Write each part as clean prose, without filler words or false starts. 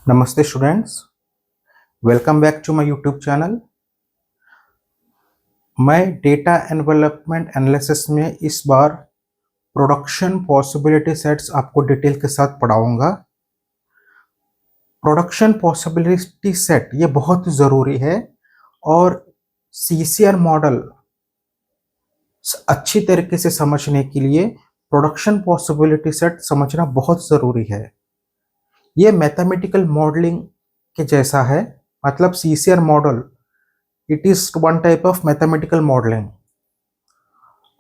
नमस्ते students, welcome back to my YouTube channel. मैं data envelopment analysis में इस बार प्रोडक्शन पॉसिबिलिटी सेट्स आपको डिटेल के साथ पढ़ाऊंगा। प्रोडक्शन पॉसिबिलिटी सेट ये बहुत ज़रूरी है और सीसीआर मॉडल अच्छी तरीके से समझने के लिए प्रोडक्शन पॉसिबिलिटी सेट समझना बहुत ज़रूरी है। ये मैथमेटिकल मॉडलिंग के जैसा है, मतलब CCR model it is one type of mathematical modelling.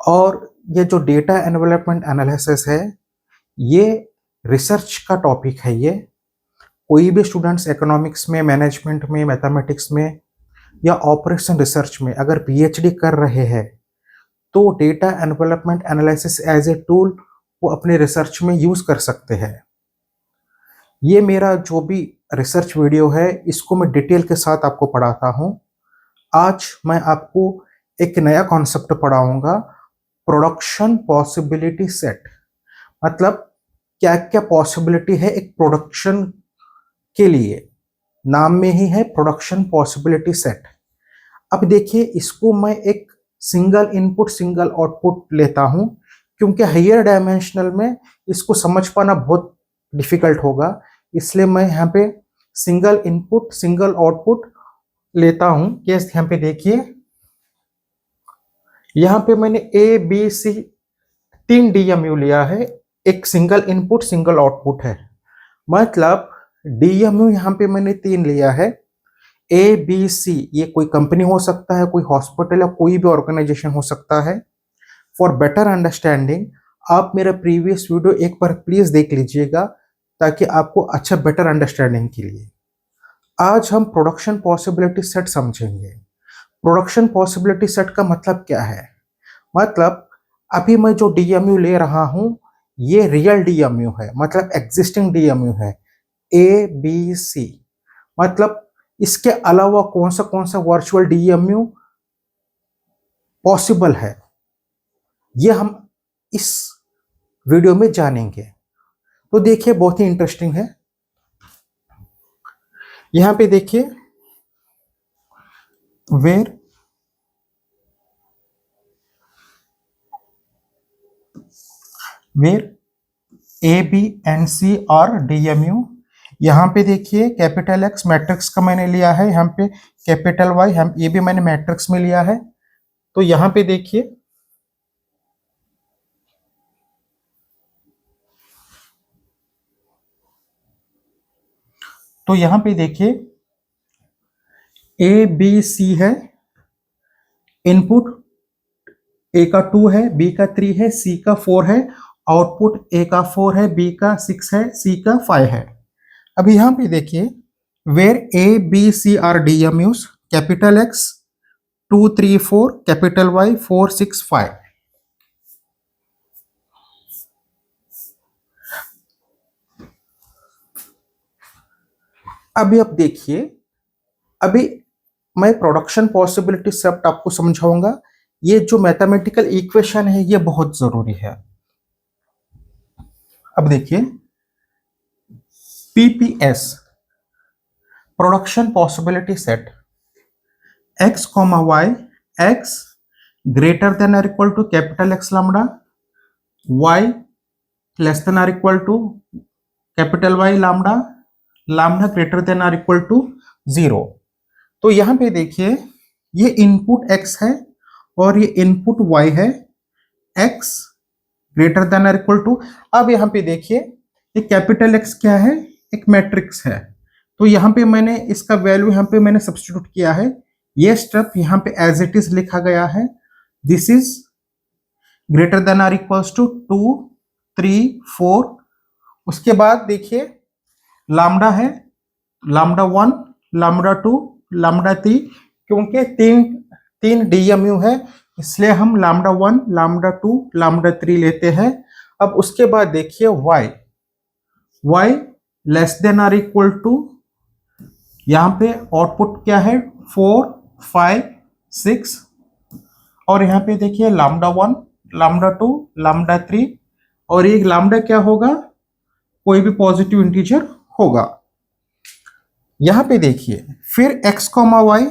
और ये जो डेटा एनवेलपमेंट एनालिसिस है ये रिसर्च का टॉपिक है। ये कोई भी स्टूडेंट्स इकोनॉमिक्स में, मैनेजमेंट में, मैथमेटिक्स में या ऑपरेशन रिसर्च में अगर पीएचडी कर रहे हैं तो data envelopment analysis as a tool वो अपने रिसर्च में यूज कर सकते हैं। ये मेरा जो भी रिसर्च वीडियो है इसको मैं डिटेल के साथ आपको पढ़ाता हूँ। आज मैं आपको एक नया कॉन्सेप्ट पढ़ाऊंगा, प्रोडक्शन पॉसिबिलिटी सेट। मतलब क्या क्या पॉसिबिलिटी है एक प्रोडक्शन के लिए, नाम में ही है प्रोडक्शन पॉसिबिलिटी सेट। अब देखिए, इसको मैं एक सिंगल इनपुट सिंगल आउटपुट लेता हूं क्योंकि हायर डायमेंशनल में इसको समझ पाना बहुत डिफिकल्ट होगा, इसलिए मैं यहाँ पे सिंगल इनपुट सिंगल आउटपुट लेता हूं। केस यहाँ पे देखिए, यहाँ पे मैंने ए बी सी 3 डीएमयू लिया है, एक सिंगल इनपुट सिंगल आउटपुट है। मतलब डीएमयू यहाँ पे मैंने 3 लिया है। ए बी सी ये कोई कंपनी हो सकता है, कोई हॉस्पिटल या कोई भी ऑर्गेनाइजेशन हो सकता है। फॉर बेटर अंडरस्टैंडिंग आप मेरा प्रीवियस वीडियो एक बार प्लीज देख लीजिएगा ताकि आपको अच्छा बेटर अंडरस्टैंडिंग के लिए। आज हम प्रोडक्शन पॉसिबिलिटी सेट समझेंगे। प्रोडक्शन पॉसिबिलिटी सेट का मतलब क्या है? मतलब अभी मैं जो डीएमयू ले रहा हूं ये रियल डीएमयू है, मतलब एग्जिस्टिंग डीएमयू है ए बी सी। मतलब इसके अलावा कौन सा वर्चुअल डीएमयू पॉसिबल है ये हम इस वीडियो में जानेंगे। तो देखिए, बहुत ही इंटरेस्टिंग है। यहां पे देखिए, where A B and C are DMU. यहाँ पे देखिए कैपिटल एक्स मैट्रिक्स का मैंने लिया है, यहाँ पे कैपिटल वाई ये भी मैंने मैट्रिक्स में लिया है। तो यहाँ पे देखिए, ए बी सी है, इनपुट ए का 2 है, बी का 3 है, सी का 4 है, आउटपुट ए का 4 है, बी का 6 है, सी का 5 है। अब यहां पे देखिए, where A B C are DMUs, capital X 2 3 4, capital Y 4 6 5। अभी अब देखिए, अभी मैं प्रोडक्शन पॉसिबिलिटी सेट आपको समझाऊंगा। ये जो मैथमेटिकल इक्वेशन है ये बहुत जरूरी है। अब देखिए, PPS production possibility set x, y, x greater than or equal to capital X lambda, y less than or equal to capital Y lambda, lambda greater than or equal to 0। तो यहां पे देखिए, ये इनपुट x है और ये input y है, x greater than और इक्वल टू। अब यहां पे देखिए, ये कैपिटल X क्या है? एक मैट्रिक्स है। तो यहां पे मैंने इसका वैल्यू यहां पे मैंने सब्स्टिट्यूट किया है। ये स्टेप यहां पे एज इट इज लिखा गया है, दिस इज ग्रेटर देन और इक्वल्स टू 2 3 4। उसके बाद देखिए लैम्डा है, लैम्डा 1, लैम्डा 2, लैम्डा 3। क्योंकि तीन डीएमयू है इसलिए हम लैम्डा 1, लैम्डा 2, लैम्डा 3 लेते हैं। अब उसके बाद देखिए y लेस देन और इक्वल टू, यहां पे आउटपुट क्या है 4 5 6। और यहां पे देखिए लैम्डा 1, लैम्डा 2, लैम्डा 3। और ये लैम्डा क्या होगा? कोई भी पॉजिटिव इंटीजर होगा। यहां पे देखिए, फिर x comma y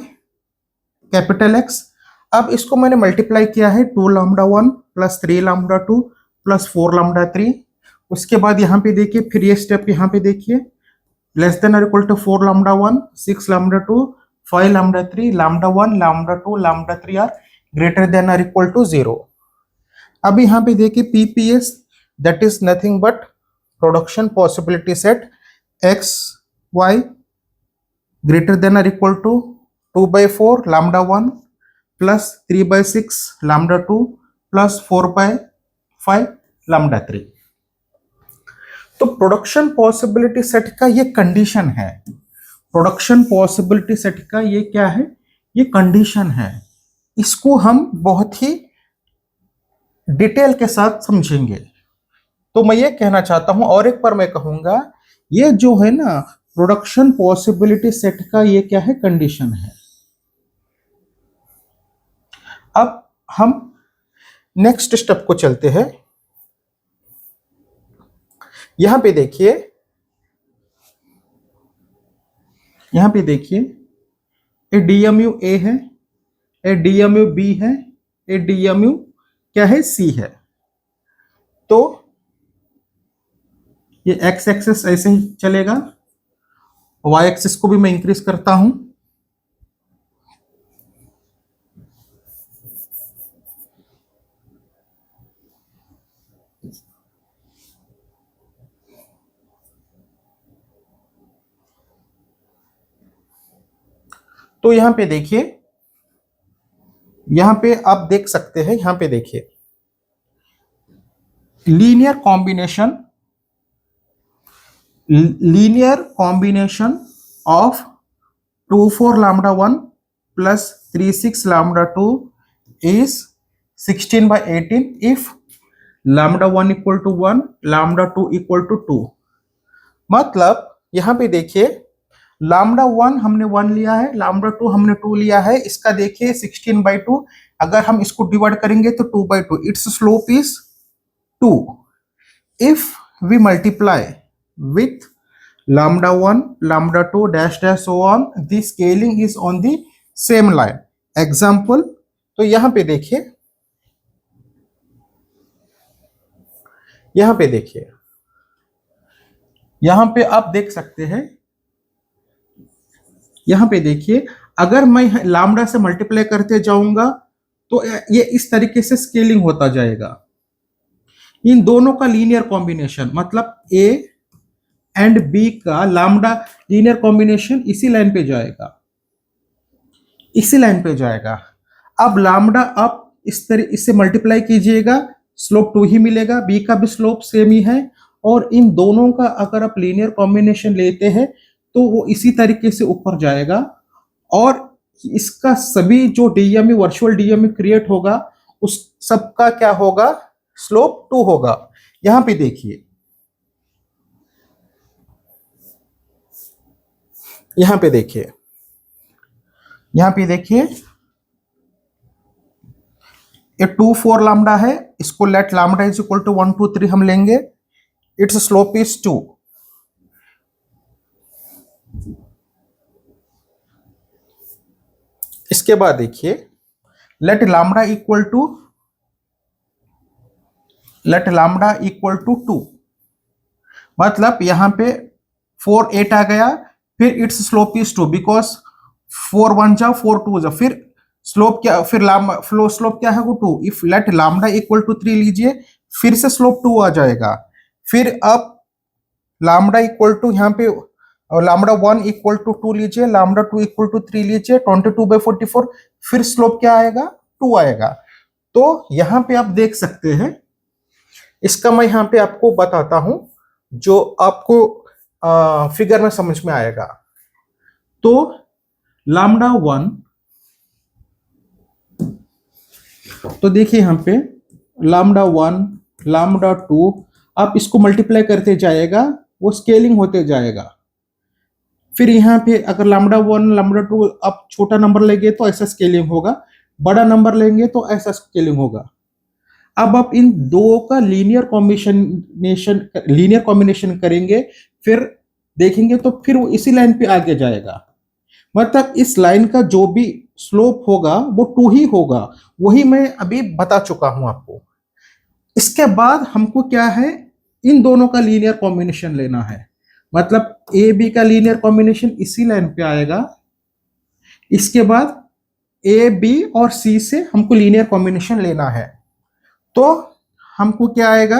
capital X। अब इसको मैंने मल्टीप्लाई किया है 2 lambda 1 plus 3 lambda 2 plus 4 lambda 3। उसके बाद यहाँ पे देखिए, फिर ये स्टेप यहाँ पे देखिए, लेस देन और equal to 4 lambda 1 6 lambda 2 5 lambda 3 lambda 1 lambda 2 lambda 3 are greater than और इक्वल टू 0। अब यहाँ पे देखिए PPS, that is nothing but production possibility set x y greater than और equal to 2/4 lambda 1 plus 3/6 lambda 2 plus 4/5 lambda 3। तो production possibility set का ये condition है। प्रोडक्शन पॉसिबिलिटी सेट का ये क्या है? ये कंडीशन है। इसको हम बहुत ही डिटेल के साथ समझेंगे। तो मैं ये कहना चाहता हूं, और एक बार मैं कहूंगा, ये जो है ना प्रोडक्शन पॉसिबिलिटी सेट का ये क्या है? कंडीशन है। अब हम नेक्स्ट स्टेप को चलते हैं। यहां पे देखिए, यहां पे देखिए, ए डीएमयू ए है, ए डीएमयू बी है, ए डीएमयू क्या है? सी है। तो ये एक्स एक्सिस ऐसे ही चलेगा, वाई एक्सिस को भी मैं इंक्रीज करता हूं। तो यहां पे देखिए, यहां पे आप देख सकते हैं, यहां पे देखिए linear combination of 2/4 lambda 1 plus 3/6 lambda 2 is 16/18 if lambda 1 equal to 1 lambda 2 equal to 2। मतलब यहां पे देखिए, लैम्डा 1 हमने 1 लिया है, लैम्डा 2 हमने 2 लिया है। इसका देखिए 16/2, अगर हम इसको डिवाइड करेंगे तो 2/2, its slope is 2। If we multiply with lambda 1 lambda 2 dash dash so on, the scaling is on the same line। Example, तो यहां पे देखिए, यहां पे देखिए, यहां पे आप देख सकते हैं, यहां पे देखिए, अगर मैं लैम्डा से मल्टीप्लाई करते जाऊंगा तो ये इस तरीके से स्केलिंग होता जाएगा। इन दोनों का लीनियर कॉम्बिनेशन, मतलब ए एंड बी का लैम्डा लीनियर कॉम्बिनेशन इसी लाइन पे जाएगा, इसी लाइन पे जाएगा। अब लैम्डा आप इस तरह इससे मल्टीप्लाई कीजिएगा, स्लोप 2 ही मिलेगा, बी का भी स्लोप सेम ही है, और इन दोनों का अगर आप लीनियर कॉम्बिनेशन लेते हैं तो वो इसी तरीके से ऊपर जाएगा, और इसका सभी जो डीएमयू वर्चुअल डीएमयू क्रिएट होगा उस सबका क्या होगा? स्लोप 2 होगा। यहां पे देखिए, यहां पे देखिए, यहां पे देखिए, ये 2/4 लैम्डा है, इसको let lambda is equal to 1 2 3 हम लेंगे, इट्स स्लोप इज 2। इसके बाद देखिए, लेट लैम्डा इक्वल टू 2, मतलब यहां पे 4 8 आ गया, फिर इट्स स्लोप इज 2 बिकॉज 4 1 जा 4 2 जा, फिर स्लोप क्या, फिर फ्लो स्लोप क्या है? वो 2। If let lambda equal to 3 लीजिए, फिर से स्लोप 2 आ जाएगा। फिर अब लैम्डा इक्वल टू, यहाँ पे लैम्डा 1 इक्वल टू 2 लीजिए, लैम्डा 2 इक्वल टू 3 लीजिए, 22/44, फिर स्लोप क्या आएगा? 2 आएगा। तो यहां पे आप देख सकते हैं, इसका मैं यहां पे आपको बताता हूं जो आपको फिगर में समझ में आएगा। तो लैम्डा 1, तो देखिए यहां पे लैम्डा 1 लैम्डा 2, आप इसको मल्टीप्लाई करते जाएगा, वो स्केलिंग होते जाएगा। फिर यहाँ पे अगर लैम्डा 1 लैम्डा 2 आप छोटा नंबर लेंगे तो ऐसा स्केलिंग होगा, बड़ा नंबर लेंगे तो ऐसा स्केलिंग होगा। अब आप इन दो का लीनियर कॉम्बिनेशन करेंगे, फिर देखेंगे तो फिर वो इसी लाइन पे आगे जाएगा। मतलब इस लाइन का जो भी स्लोप होगा वो 2 ही होगा, वही मैं अभी बता चुका हूं आपको। इसके बाद हमको क्या है, इन दोनों का लीनियर कॉम्बिनेशन लेना है। मतलब ए बी का लीनियर कॉम्बिनेशन इसी लाइन पे आएगा। इसके बाद ए बी और सी से हमको लीनियर कॉम्बिनेशन लेना है, तो हमको क्या आएगा,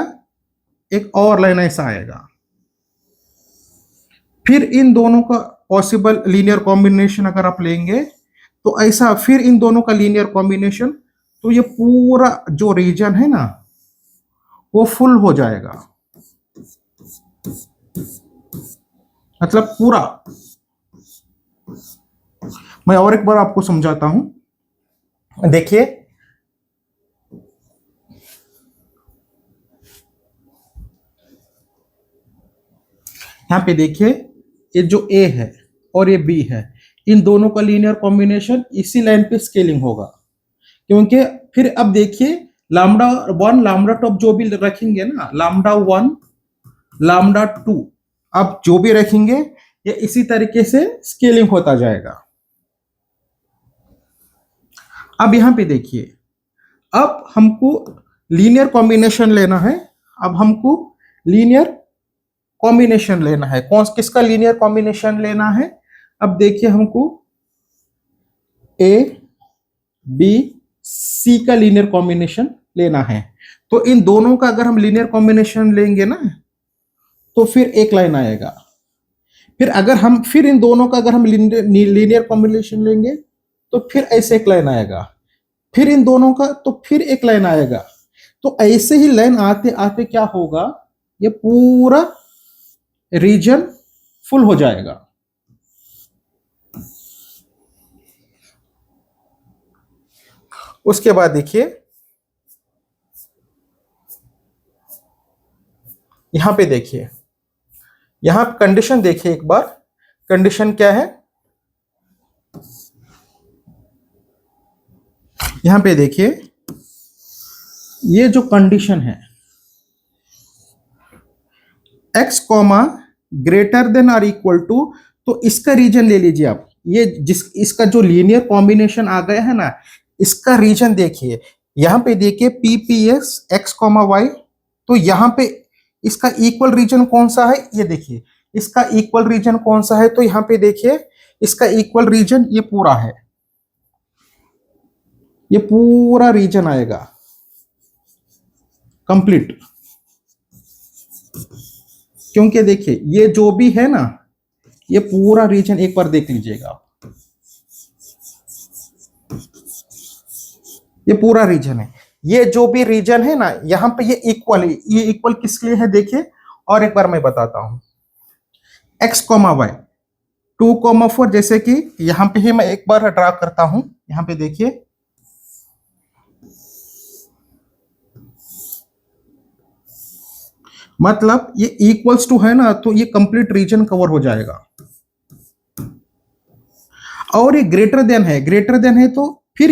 एक और लाइन ऐसा आएगा। फिर इन दोनों का पॉसिबल लीनियर कॉम्बिनेशन अगर आप लेंगे तो ऐसा, फिर इन दोनों का लीनियर कॉम्बिनेशन, तो ये पूरा जो रीजन है ना वो फुल हो जाएगा। मतलब पूरा, मैं और एक बार आपको समझाता हूं। देखिए यहां पे देखिए, ये जो ए है और ये बी है, इन दोनों का लीनियर कॉम्बिनेशन इसी लाइन पे स्केलिंग होगा। क्योंकि फिर अब देखिए लैम्डा 1 लैम्डा 2 जो भी रखेंगे ना, लैम्डा 1 लैम्डा 2 अब जो भी रखेंगे ये इसी तरीके से स्केलिंग होता जाएगा। अब यहां पे देखिए, अब हमको लीनियर कॉम्बिनेशन लेना है। अब हमको लीनियर कॉम्बिनेशन लेना है, कौन किसका लीनियर कॉम्बिनेशन लेना है। अब देखिए हमको ए बी सी का लीनियर कॉम्बिनेशन लेना है, तो इन दोनों का अगर हम लीनियर कॉम्बिनेशन लेंगे ना तो फिर एक लाइन आएगा। फिर अगर हम फिर इन दोनों का अगर हम लीनियर कॉम्बिनेशन लेंगे तो फिर ऐसे एक लाइन आएगा। फिर इन दोनों का तो फिर एक लाइन आएगा। तो ऐसे ही लाइन आते आते क्या होगा, ये पूरा रीजन फुल हो जाएगा। उसके बाद देखिए यहां पे देखिए, यहां कंडीशन देखिए एक बार, कंडीशन क्या है। यहां पे देखिए ये जो कंडीशन है, x कॉमा ग्रेटर देन और इक्वल टू, तो इसका रीजन ले लीजिए आप। ये जिस इसका जो लीनियर कॉम्बिनेशन आ गया है ना, इसका रीजन देखिए। यहां पे देखिए P P S x comma y, तो यहां पे इसका इक्वल रीजन कौन सा है, ये देखिए इसका इक्वल रीजन कौन सा है। तो यहां पे देखिए इसका इक्वल रीजन ये पूरा है, ये पूरा रीजन आएगा कंप्लीट। क्योंकि देखिए ये जो भी है ना, ये पूरा रीजन एक बार देख लीजिएगा आप, ये पूरा रीजन है। ये जो भी रीजन है ना यहां पे ये इक्वल है। ये इक्वल किस लिए है देखिए, और एक बार मैं बताता हूं। एक्स कॉमा वाई 2,4, जैसे कि यहां पे ही मैं एक बार ड्रा करता हूं। यहां पे देखिए मतलब ये इक्वल्स टू है ना, तो ये कंप्लीट रीजन कवर हो जाएगा। और ये ग्रेटर देन है, ग्रेटर देन है तो फिर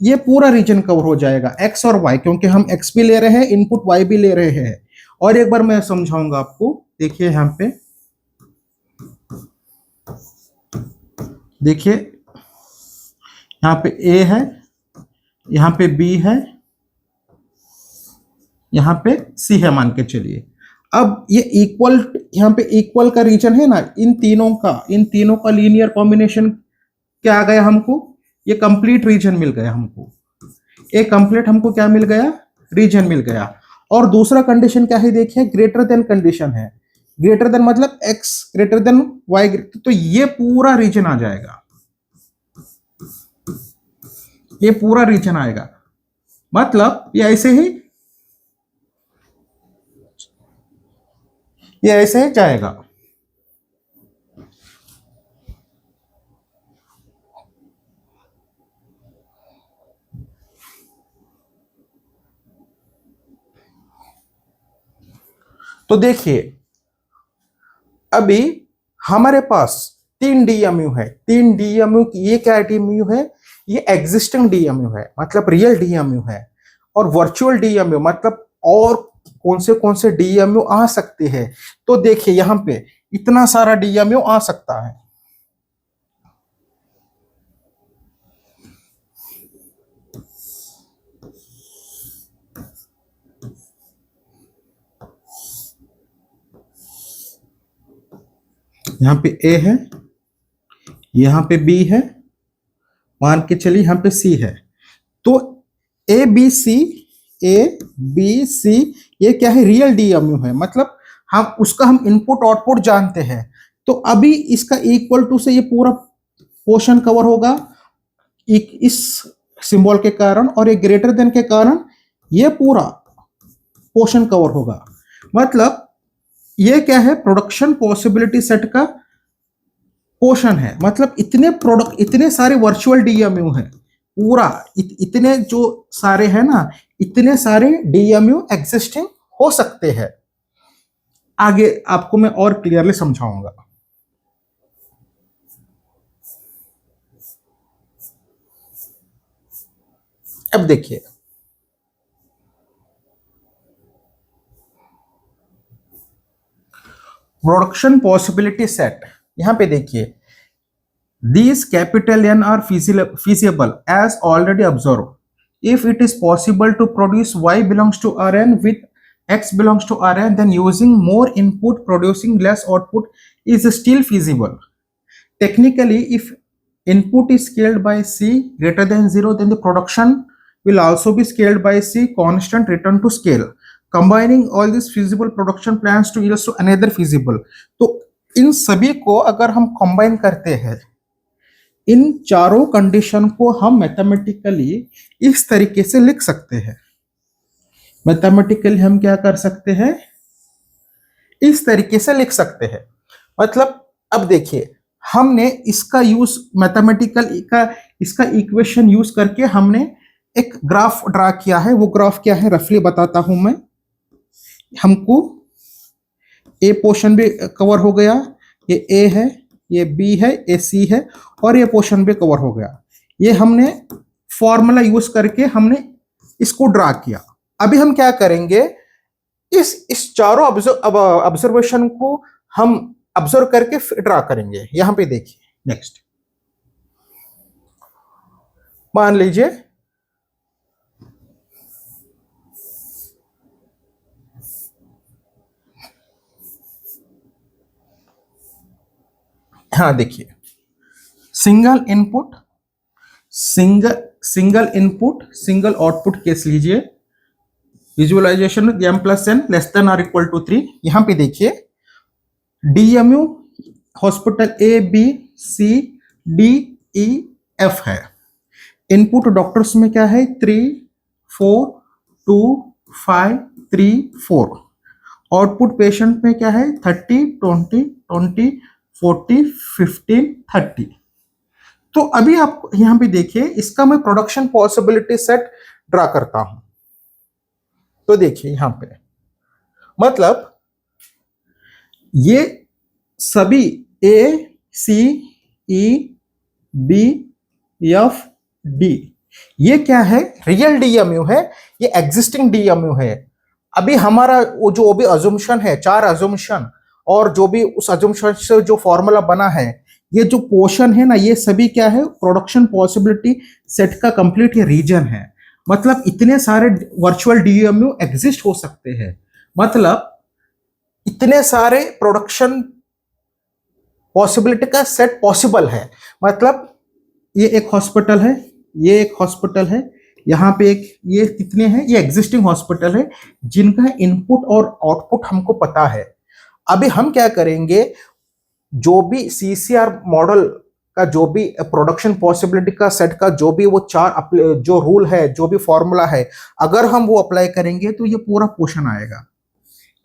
ये पूरा रीजन कवर हो जाएगा, एक्स और वाई, क्योंकि हम एक्स भी ले रहे हैं इनपुट, वाई भी ले रहे हैं। और एक बार मैं समझाऊंगा आपको। देखिए यहां पे देखिए, यहां पे ए है, यहां पे बी है, यहां पे सी है मान के चलिए। अब ये इक्वल, यहां पे इक्वल का रीजन है ना, इन तीनों का लीनियर कॉम्बिनेशन क्या आ गया हमको, ये कंप्लीट रीजन मिल गया हमको। एक कंप्लीट हमको क्या मिल गया, रीजन मिल गया। और दूसरा कंडीशन क्या है देखिए, ग्रेटर देन कंडीशन है। ग्रेटर देन मतलब x ग्रेटर देन y, तो ये पूरा रीजन आ जाएगा, ये पूरा रीजन आएगा। मतलब ये ऐसे ही जाएगा। तो देखिए अभी हमारे पास 3 डीएमयू है। 3 डीएमयू, ये क्या डीएमयू है, ये एग्जिस्टिंग डीएमयू है, मतलब रियल डीएमयू है। और वर्चुअल डीएमयू मतलब और कौन से डीएमयू आ सकते हैं। तो देखिए यहाँ पे इतना सारा डीएमयू आ सकता है। यहाँ पे ए है, यहाँ पे बी है, मान के चलिए यहाँ पे सी है। तो ए बी सी, ए बी सी ये क्या है, रियल डीएमयू है, मतलब हम उसका हम इनपुट आउटपुट जानते हैं। तो अभी इसका इक्वल टू से ये पूरा पोर्शन कवर होगा इस सिंबल के कारण, और ये ग्रेटर देन के कारण ये पूरा पोर्शन कवर होगा। मतलब ये क्या है, प्रोडक्शन पॉसिबिलिटी सेट का पोर्शन है। मतलब इतने सारे वर्चुअल डीएमयू हैं, पूरा इतने जो सारे हैं ना, इतने सारे डीएमयू एग्जिस्टिंग हो सकते हैं। आगे आपको मैं और क्लियरली समझाऊंगा। अब देखिए, प्रोडक्शन पॉसिबिलिटी सेट, यहां पे देखिए, these capital N are feasible as already observed. If it is possible to produce Y belongs to Rn with X belongs to Rn, then using more input producing less output is still feasible. Technically, if input is scaled by C greater than 0, then the production will also be scaled by C constant return to scale. Combining all these feasible production plans to yield to another feasible. तो इन सभी को अगर हम combine करते हैं, इन चारों condition को हम मैथमेटिकली इस तरीके से लिख सकते हैं। मैथमेटिकली हम क्या कर सकते हैं, इस तरीके से लिख सकते हैं। मतलब अब देखिए, हमने इसका यूज मैथमेटिकल का इसका इक्वेशन यूज करके हमने एक ग्राफ ड्रा किया है। वो ग्राफ क्या है रफली बताता हूं मैं। हमको ए पोर्शन भी कवर हो गया, ये ए है, ये बी है, ये सी है, और ये पोर्शन भी कवर हो गया। ये हमने फॉर्मूला यूज करके हमने इसको ड्रा किया। अभी हम क्या करेंगे, इस चारों ऑब्जर्वेशन को हम ऑब्जर्व करके ड्रा करेंगे। यहां पे देखिए, नेक्स्ट मान लीजिए हाँ देखिए, single input single output case लीजिए। Visualisation m plus n less than R equal to 3। यहां पे देखिए, DMU hospital A B C D E F है। इनपुट डॉक्टर्स में क्या है, 3 4 2 5 3 4। आउटपुट पेशेंट में क्या है, 30 20 20 40 15 30। तो अभी आप यहां पे देखिए, इसका मैं प्रोडक्शन पॉसिबिलिटी सेट ड्रा करता हूं। तो देखिए यहां पे, मतलब ये सभी ए सी ई बी एफ डी ये क्या है, रियल डीएमयू है, ये एग्जिस्टिंग डीएमयू है। अभी हमारा वो जो भी अजम्पशन है, 4 अजम्पशन, और जो भी उस अजम्पशन से जो फॉर्मूला बना है, ये जो पोर्शन है ना, ये सभी क्या है, प्रोडक्शन पॉसिबिलिटी सेट का कंप्लीट ये रीजन है। मतलब इतने सारे वर्चुअल डीएमयू एग्जिस्ट हो सकते हैं। मतलब इतने सारे प्रोडक्शन पॉसिबिलिटी का सेट पॉसिबल है। मतलब ये एक हॉस्पिटल है, ये एक हॉस्पिटल है, यहाँ पे एक, ये कितने हैं, ये एग्जिस्टिंग हॉस्पिटल है जिनका इनपुट और आउटपुट हमको पता है। अभी हम क्या करेंगे, जो भी सीसीआर मॉडल का जो भी प्रोडक्शन पॉसिबिलिटी का सेट का जो भी वो 4 जो रूल है, जो भी फॉर्मूला है, अगर हम वो अप्लाई करेंगे तो ये पूरा पोर्शन आएगा,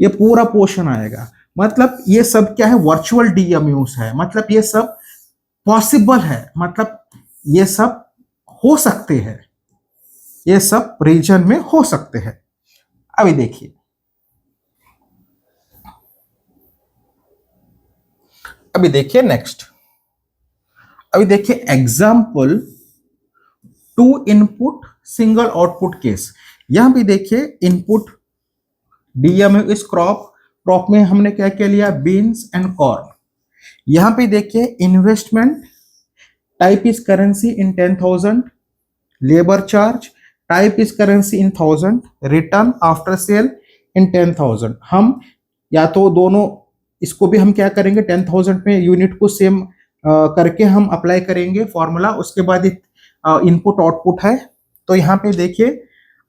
ये पूरा पोर्शन आएगा। मतलब ये सब क्या है, वर्चुअल डीएमयूज है। मतलब ये सब पॉसिबल है, मतलब ये सब हो सकते हैं, ये सब रीजन में हो सकते हैं। अभी देखिए, अभी देखिए नेक्स्ट, अभी देखिए example 2 input single output case. यहां भी देखिए, input DMU is crop crop में हमने क्या क्या लिया, बीन्स एंड कॉर्न। यहाँ पे देखिए investment type is currency in 10,000, labour charge type is currency in 1000, return after sale in 10,000। हम या तो दोनों इसको भी हम क्या करेंगे 10,000 में यूनिट को सेम करके हम अप्लाई करेंगे फॉर्मूला। उसके बाद इनपुट आउटपुट है। तो यहाँ पे देखिए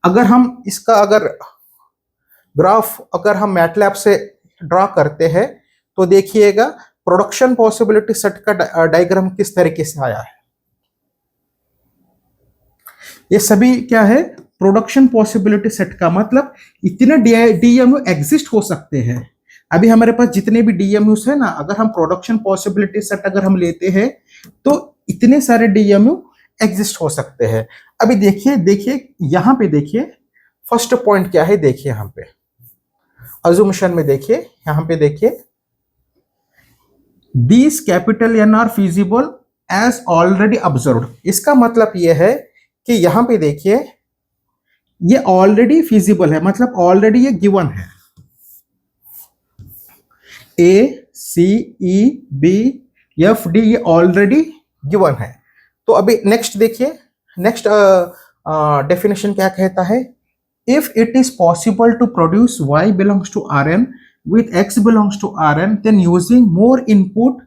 अगर हम इसका अगर ग्राफ अगर हम मैटलैब से ड्रॉ करते हैं तो देखिएगा प्रोडक्शन पॉसिबिलिटी सेट का डायग्राम किस तरीके से आया है। ये सभी क्या है, प्रोडक्शन पॉसिबिलिटी सेट का मतलब इतने डीएमयू एग्जिस्ट हो सकते हैं। अभी हमारे पास जितने भी डीएमयूस है ना, अगर हम प्रोडक्शन पॉसिबिलिटी सेट अगर हम लेते हैं तो इतने सारे डीएमयू एग्जिस्ट हो सकते हैं। अभी देखिए यहां पे देखिए फर्स्ट पॉइंट क्या है, देखिए यहां पे अजम्पशन में देखिए, यहां पे देखिए these capital N are feasible as already observed. इसका मतलब यह है कि यहां पे देखिए ये ऑलरेडी फीजिबल है, मतलब ऑलरेडी ये गिवन है। ए सी ई बी एफ डी ये ऑलरेडी गिवन है। तो अभी नेक्स्ट देखिए, नेक्स्ट डेफिनेशन क्या कहता है, if it is possible to produce y belongs to Rn with x belongs to Rn, then using more input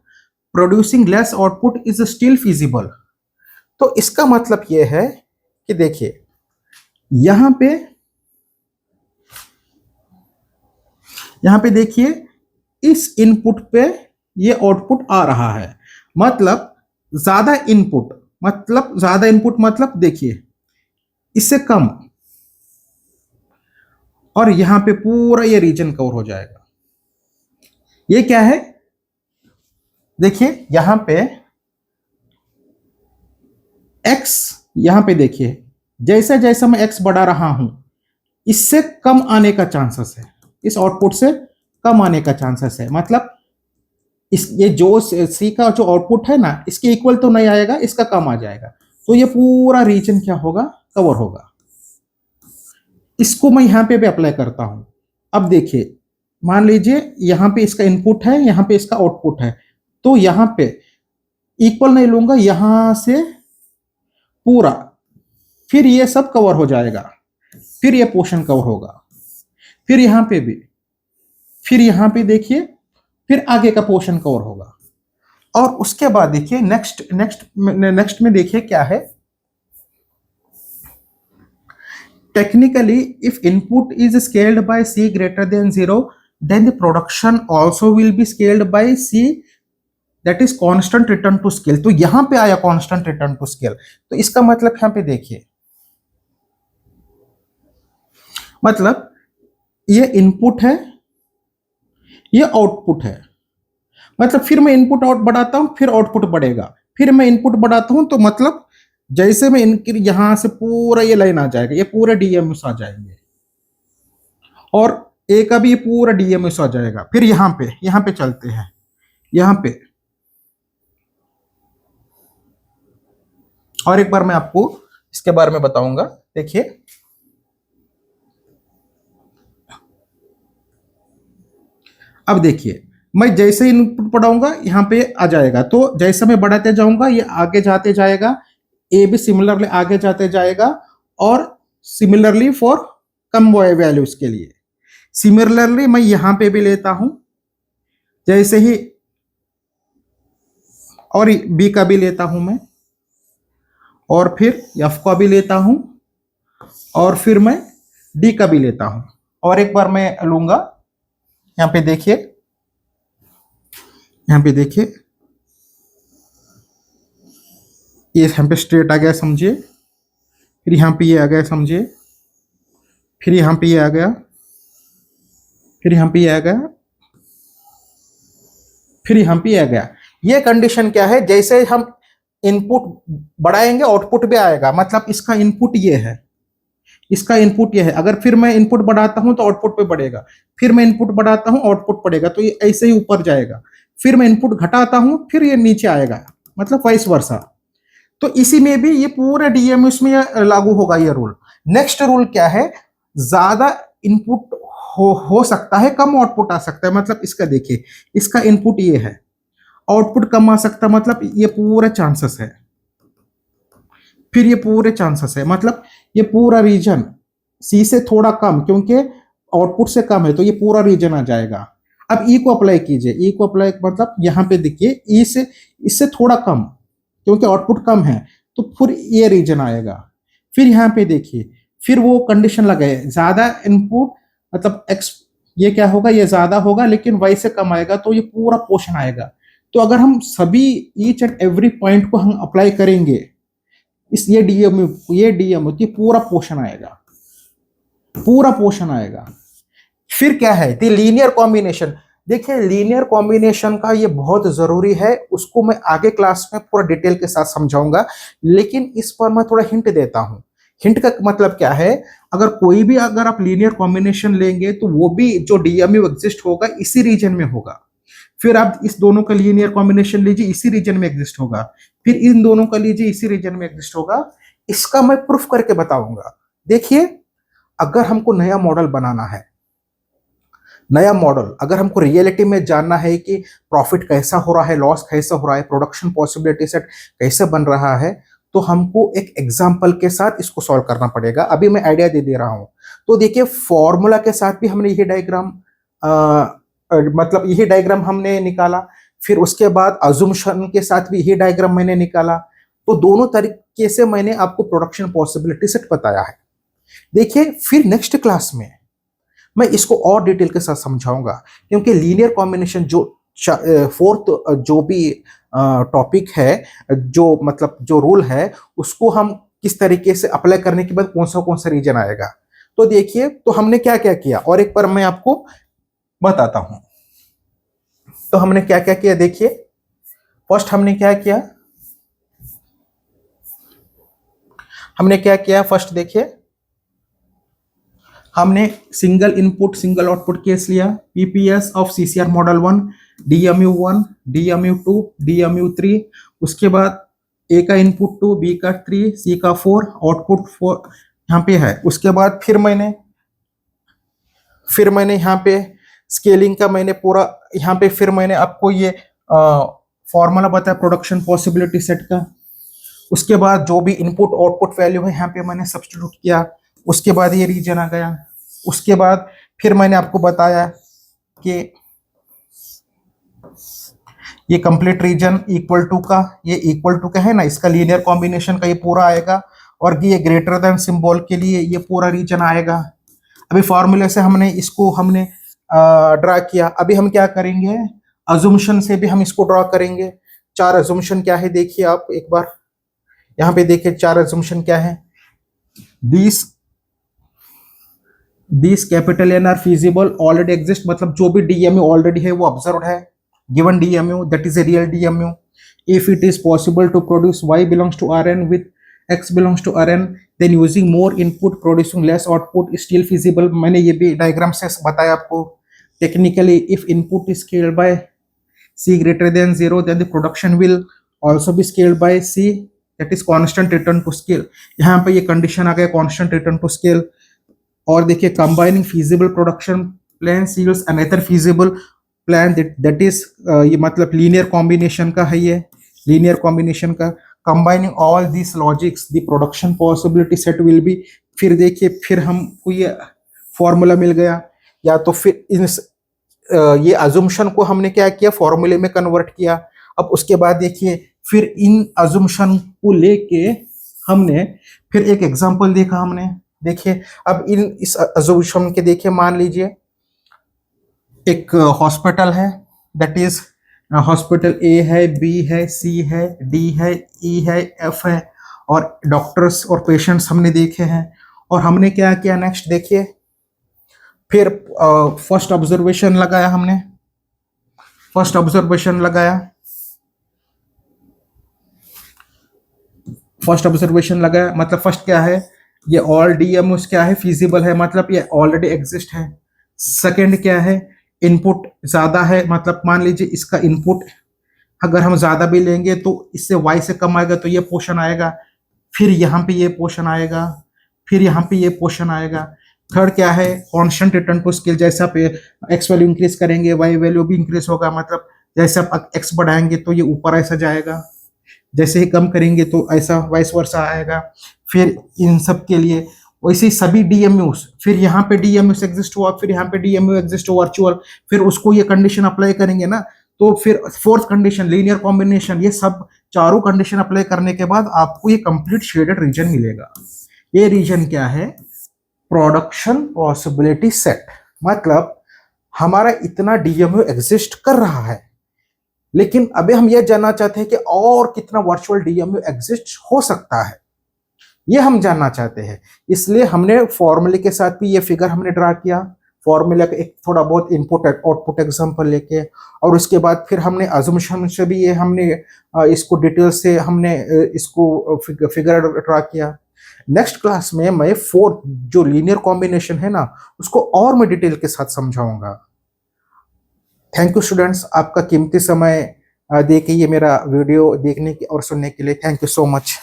producing less output is still feasible। तो इसका मतलब यह है कि देखिए यहां पे देखिए इस इनपुट पे ये आउटपुट आ रहा है, मतलब ज्यादा इनपुट मतलब देखिए इससे कम, और यहां पे पूरा ये रीजन कवर हो जाएगा। ये क्या है, देखिए यहां पे x, यहां पे देखिए जैसे जैसे मैं x बढ़ा रहा हूं इससे कम आने का चांसेस है, इस आउटपुट से कम आने का चांसेस है। मतलब ये जो सी का जो आउटपुट है ना, इसके इक्वल तो नहीं आएगा, इसका कम आ जाएगा। तो ये पूरा रीजन क्या होगा, कवर होगा। इसको मैं यहां पे भी अप्लाई करता हूं। अब देखिए मान लीजिए यहां पे इसका इनपुट है, यहां पे इसका आउटपुट है, तो यहां पे इक्वल नहीं लूंगा, यहां से पूरा, फिर ये सब कवर हो जाएगा, फिर ये पोर्शन कवर होगा, फिर यहां पे भी, फिर यहां पे देखिए फिर आगे का पोर्शन कवर होगा। और उसके बाद देखिए नेक्स्ट में देखिए क्या है, technically if input is scaled by c greater than 0 then the production also will be scaled by c, that is constant return to scale। तो यहां पे आया constant return to scale। तो इसका मतलब यहां पे देखिए, मतलब ये इनपुट है, ये आउटपुट है, मतलब फिर मैं इनपुट आउट बढ़ाता हूं फिर आउटपुट बढ़ेगा, फिर मैं इनपुट बढ़ाता हूं, तो मतलब जैसे मैं यहां से पूरा ये लाइन आ जाएगा, ये पूरे डीएमएस आ जाएंगे, और ए का भी ये पूरा डीएमएस आ जाएगा। फिर यहां पे चलते हैं, यहां पे और एक बार मैं आपको इसके बारे में बताऊंगा। देखिए अब देखिए मैं जैसे इनपुट बढ़ाऊंगा यहां पे आ जाएगा, तो जैसे मैं बढ़ाते जाऊंगा ये आगे जाते जाएगा, ए भी सिमिलरली आगे जाते जाएगा, और सिमिलरली फॉर कम वैल्यूज के लिए सिमिलरली मैं यहां पे भी लेता हूं, जैसे ही, और बी का भी लेता हूं मैं, और फिर एफ का भी लेता हूं, और फिर मैं डी का भी लेता हूं। और एक बार मैं लूंगा, यहां पे देखिए, ये यहां पे स्ट्रेट आ गया समझिए, फिर यहां पे ये आ गया समझिए, फिर यहां पे ये आ गया, फिर यहां पे ये आ गया, फिर यहां पे ये आ गया। ये कंडीशन क्या है, जैसे हम इनपुट बढ़ाएंगे आउटपुट भी आएगा, मतलब इसका इनपुट ये है, इसका इनपुट ये है। अगर फिर मैं इनपुट बढ़ाता हूं तो आउटपुट पे बढ़ेगा, फिर मैं इनपुट बढ़ाता हूं आउटपुट बढ़ेगा, तो ये ऐसे ही ऊपर जाएगा। फिर मैं इनपुट घटाता हूं फिर ये नीचे आएगा, मतलब वाइस वर्सा। तो इसी में भी ये पूरे डीएमएस में लागू होगा ये रूल। नेक्स्ट रूल क्या है, ज्यादा इनपुट हो सकता है कम आउटपुट आ सकता है, मतलब इसका देखिए, इसका इनपुट ये है, आउटपुट कम आ सकता है, मतलब ये पूरा चांसेस है, फिर ये पूरे चांसेस है, मतलब ये पूरा रीजन सी से थोड़ा कम, क्योंकि आउटपुट से कम है तो ये पूरा रीजन आ जाएगा। अब ई को अप्लाई कीजिए, ई को अप्लाई मतलब यहाँ पे देखिए ई से इससे थोड़ा कम, क्योंकि आउटपुट कम है तो फिर ये रीजन आएगा। फिर यहाँ पे देखिए, फिर वो कंडीशन लगाए ज्यादा इनपुट, मतलब एक्स ये क्या होगा, ये ज्यादा होगा लेकिन वाई से कम आएगा, तो ये पूरा पोर्शन आएगा। तो अगर हम सभी ईच एंड एवरी पॉइंट को हम अप्लाई करेंगे, इस ये डीएम की पूरा पोर्शन आएगा, पूरा पोर्शन आएगा। फिर क्या है, दी लीनियर कॉम्बिनेशन। देखिए लीनियर कॉम्बिनेशन का ये बहुत जरूरी है, उसको मैं आगे क्लास में पूरा डिटेल के साथ समझाऊंगा, लेकिन इस पर मैं थोड़ा हिंट देता हूं। हिंट का मतलब क्या है, अगर कोई भी अगर आप लीनियर कॉम्बिनेशन लेंगे तो वो भी जो डीएमयू एग्जिस्ट होगा इसी रीजन में होगा। फिर आप इस दोनों का लीनियर कॉम्बिनेशन लीजिए, इसी रीजन में एग्जिस्ट होगा। फिर इन दोनों का लीजिए, इसी रीजन में एग्जिस्ट होगा। इसका मैं प्रूफ करके बताऊंगा। देखिए अगर हमको नया मॉडल बनाना है, नया मॉडल अगर हमको रियलिटी में जानना है कि प्रॉफिट कैसा हो रहा है, लॉस कैसा हो रहा है, प्रोडक्शन पॉसिबिलिटी सेट कैसे बन रहा है, तो हमको एक एग्जांपल के साथ इसको सॉल्व करना पड़ेगा। अभी मैं आइडिया दे रहा हूं। तो देखिए फॉर्मूला के साथ भी हमने यही डायग्राम मतलब यही डायग्राम हमने निकाला, फिर उसके बाद अजम्पशन के साथ भी यही डायग्राम मैंने निकाला। तो दोनों तरीके से मैंने आपको प्रोडक्शन पॉसिबिलिटी सेट बताया है। देखिए फिर नेक्स्ट क्लास में मैं इसको और डिटेल के साथ समझाऊंगा, क्योंकि लीनियर कॉम्बिनेशन जो फोर्थ जो भी टॉपिक है, जो मतलब जो रूल है, उसको हम किस तरीके से अप्लाई करने के बाद कौन सा रीजन आएगा। तो देखिए तो हमने क्या क्या किया, और एक बार मैं आपको बताता हूं। तो हमने क्या क्या किया, देखिए फर्स्ट हमने क्या किया, फर्स्ट देखिए हमने single input single output case लिया, PPS of CCR model 1, DMU 1, DMU 2, DMU 3, उसके बाद ए का इनपुट 2, बी का 3, सी का 4, आउटपुट 4 यहाँ पे है। उसके बाद फिर मैंने यहाँ पे स्केलिंग का मैंने पूरा यहाँ पे फिर मैंने आपको ये फॉर्मूला बताया प्रोडक्शन पॉसिबिलिटी सेट का। उसके बाद जो भी इनपुट आउटपुट वैल्यू है यहाँ पे मैंने सब्स्टिट्यूट किया। उसके बाद ये रीजन आ गया। उसके बाद फिर मैंने आपको बताया कि ये कंप्लीट रीजन इक्वल टू का, ये इक्वल टू का है ना, इसका लीनियर कॉम्बिनेशन का ये पूरा आएगा, और ये ग्रेटर देन सिंबल के लिए ये पूरा रीजन आएगा। अभी फॉर्मूले से हमने इसको ड्रा किया। अभी हम क्या करेंगे, अजम्पशन से भी हम इसको ड्रा करेंगे। 4 अजम्पशन क्या है देखिए, आप एक बार यहाँ पे देखिए 4 अजम्पशन क्या है। This capital N are feasible already exist, मतलब जो भी डीएमयू ऑलरेडी है वो ऑब्जर्व्ड है, given DMU that is a real DMU. If it is possible to produce y belongs to Rn with x belongs to Rn, then using more input producing less output still feasible. मैंने ये भी diagram से बताया आपको। Technically if input is scaled by c greater than 0, then the production will also be scaled by c, that is constant return to scale। यहाँ पे ये condition आ गया constant return to scale। और देखिए कंबाइनिंग फीजिबल प्रोडक्शन प्लान सील्स another feasible plan, that is ये मतलब linear combination का है, ये लीनियर कॉम्बिनेशन का। Combining all this logics the production possibility set will be. फिर देखिए फिर हमको ये फॉर्मूला मिल गया, या तो फिर ये अजम्पशन को हमने क्या किया, फॉर्मूले में कन्वर्ट किया। अब उसके बाद देखिए फिर इन अजम्पशन को लेके हमने फिर एक एग्जांपल देखा हमने। देखिए अब इस अजम्पशन के देखिए, मान लीजिए एक हॉस्पिटल है, दैट इज हॉस्पिटल ए है, बी है, सी है, डी है, ई है, एफ है, और डॉक्टर्स और पेशेंट्स हमने देखे हैं। और हमने क्या किया नेक्स्ट देखिए, फिर फर्स्ट ऑब्जर्वेशन लगाया हमने, मतलब फर्स्ट क्या है, ये ऑल डीएमयूज क्या है, फीजिबल है, मतलब ये ऑलरेडी एग्जिस्ट है। सेकंड क्या है, इनपुट ज्यादा है, मतलब मान लीजिए इसका इनपुट अगर हम ज्यादा भी लेंगे तो इससे y से कम आएगा, तो ये पोर्शन आएगा। फिर यहाँ पे ये पोर्शन आएगा, फिर यहाँ पे ये पोर्शन आएगा, थर्ड क्या है, कांस्टेंट रिटर्न टू स्केल, जैसे आप एक्स वैल्यू इंक्रीज करेंगे वाई वैल्यू भी इंक्रीज होगा, मतलब जैसे आप एक्स बढ़ाएंगे तो ये ऊपर ऐसा जाएगा, जैसे ही कम करेंगे तो ऐसा वाइस वर्सा आएगा। फिर इन सब के लिए वैसे ही सभी डीएमयूज, फिर यहाँ पे डीएमयूज एग्जिस्ट हुआ, फिर यहाँ पे डीएमयू एग्जिस्ट हुआ वर्चुअल, फिर उसको ये कंडीशन अप्लाई करेंगे ना, तो फिर फोर्थ कंडीशन लीनियर कॉम्बिनेशन, ये सब चारों कंडीशन अप्लाई करने के बाद आपको ये कंप्लीट शेडेड रीजन मिलेगा। ये रीजन क्या है, प्रोडक्शन पॉसिबिलिटी सेट, मतलब हमारा इतना डीएमयू एग्जिस्ट कर रहा है, लेकिन अभी हम ये जानना चाहते हैं कि और कितना वर्चुअल डीएमयू एग्जिस्ट हो सकता है, ये हम जानना चाहते हैं। इसलिए हमने फॉर्मूले के साथ भी ये फिगर हमने ड्रा किया, फॉर्मूला का एक थोड़ा बहुत इनपुट आउटपुट एग्जांपल लेके, और उसके बाद फिर हमने अजम्पशन से भी ये हमने इसको डिटेल से हमने इसको फिगर ड्रा किया। नेक्स्ट क्लास में मैं फोर्थ जो लीनियर कॉम्बिनेशन है ना, उसको और मैं डिटेल के साथ समझाऊंगा। थैंक यू स्टूडेंट्स, आपका कीमती समय दे के ये मेरा वीडियो देखने की और सुनने के लिए थैंक यू सो मच।